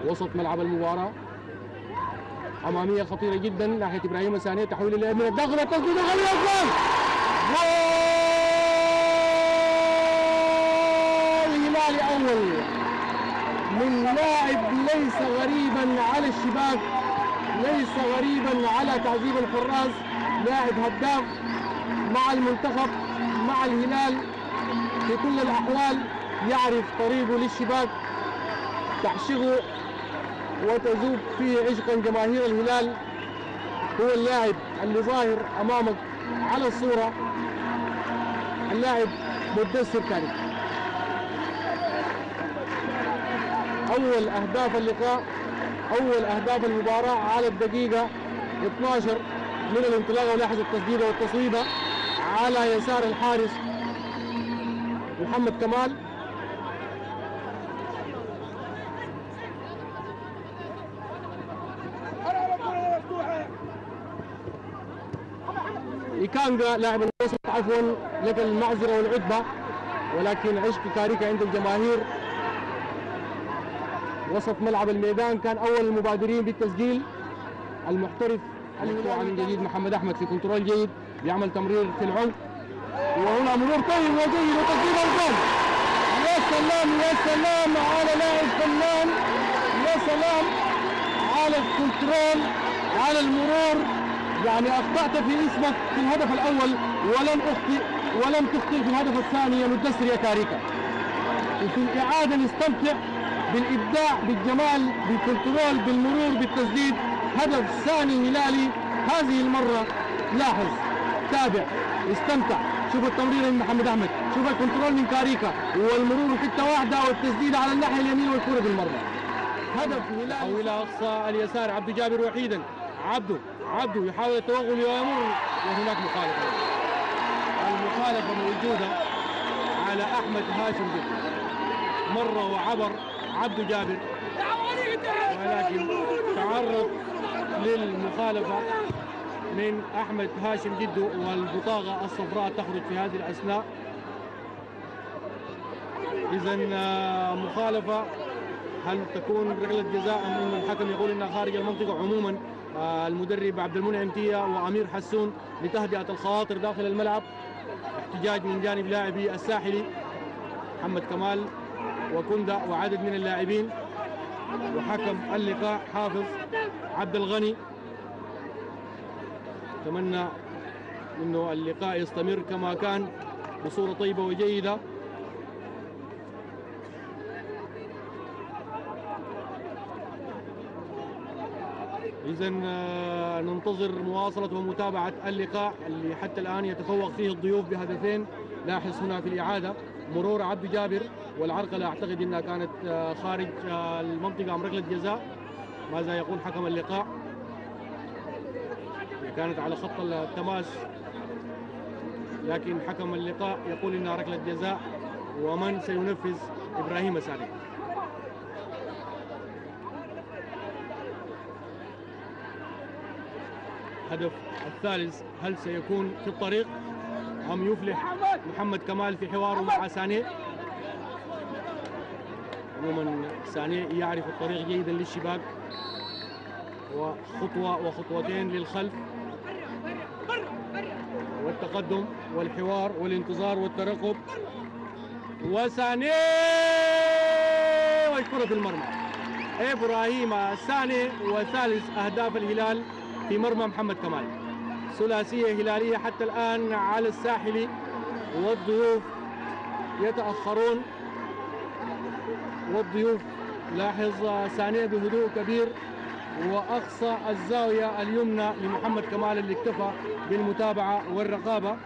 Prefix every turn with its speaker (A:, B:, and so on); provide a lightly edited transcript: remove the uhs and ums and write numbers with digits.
A: وسط ملعب المباراة. أمامية خطيرة جدا ناحية إبراهيم سانيه، تحويل اللعب من الداخل والتسديد غالية جول! جول هلالي أول من لاعب ليس غريبا على الشباك، ليس غريبا على تعذيب الحراس، لاعب هداف مع المنتخب مع الهلال في كل الأحوال، يعرف طريقه للشباك، تحشغه وتذوب فيه عشقا جماهير الهلال. هو اللاعب اللي ظاهر أمامك على الصورة، اللاعب مدثر كاريكا. أول أهداف اللقاء، أول أهداف المباراة على الدقيقة 12 من الانطلاقة، ولاحظ التسديدة والتصويبة على يسار الحارس محمد كمال. إيكانجا لاعب الوسط عفوا لك المعذرة والعتبة، ولكن عشق كاريكا عند الجماهير. وسط ملعب الميدان كان أول المبادرين بالتسجيل، المحترف الهلالي من جديد محمد أحمد في كنترول جيد، بيعمل تمرير في العمق، وهنا مرور طيب وجيد وتسديد الجول. يا سلام يا سلام على لاعب فنان، يا سلام على الكنترول على المرور. يعني أخطأت في اسمك في الهدف الأول ولم تخطئ في الهدف الثاني يا مدثر يا كاريكا. وفي الإعادة نستمتع بالإبداع بالجمال بالكنترول بالمرور بالتسديد. هدف ثاني هلالي هذه المرة. لاحظ، تابع، استمتع. شوف التمرير من محمد أحمد، شوف الكنترول من كاريكا والمرور حتة واحدة والتسديد على الناحية اليمين والكرة بالمرة. هدف هلالي. أو إلى أقصى اليسار عبد جابر وحيدا. عبده يحاول التوغل ويمر، وهناك مخالفة. المخالفة موجودة على أحمد هاشم جدو، مرة وعبر عبده جابر، ولكن تعرض للمخالفة من أحمد هاشم جدو، والبطاقة الصفراء تخرج في هذه الأثناء. إذن مخالفة، هل تكون ركلة جزاء أم أن الحكم يقول أنها خارج المنطقة؟ عموما المدرب عبد المنعم تيا وأمير حسون لتهدئة الخواطر داخل الملعب. احتجاج من جانب لاعبي الساحلي محمد كمال وكندا وعدد من اللاعبين، وحكم اللقاء حافظ عبد الغني. أتمنى أنه اللقاء يستمر كما كان بصورة طيبة وجيدة. إذن ننتظر مواصلة ومتابعة اللقاء اللي حتى الآن يتفوق فيه الضيوف بهدفين. لاحظ هنا في الإعادة مرور عبد جابر، والعرقلة أعتقد أنها كانت خارج المنطقة أم ركلة جزاء. ماذا يقول حكم اللقاء؟ كانت على خط التماس، لكن حكم اللقاء يقول أنها ركلة جزاء. ومن سينفذ؟ إبراهيم سانيه. الهدف الثالث هل سيكون في الطريق أم يفلح محمد كمال في حواره مع سانيه؟ عموما سانيه يعرف الطريق جيدا للشباك، وخطوة وخطوتين للخلف، والتقدم والحوار والانتظار والترقب، وسانيه والكرة في المرمى. إبراهيم سانيه، وثالث أهداف الهلال في مرمى محمد كمال. ثلاثية هلالية حتى الآن على الساحلي، والضيوف يتأخرون. والضيوف لاحظ سانيه بهدوء كبير، وأقصى الزاوية اليمنى لمحمد كمال اللي اكتفى بالمتابعة والرقابة.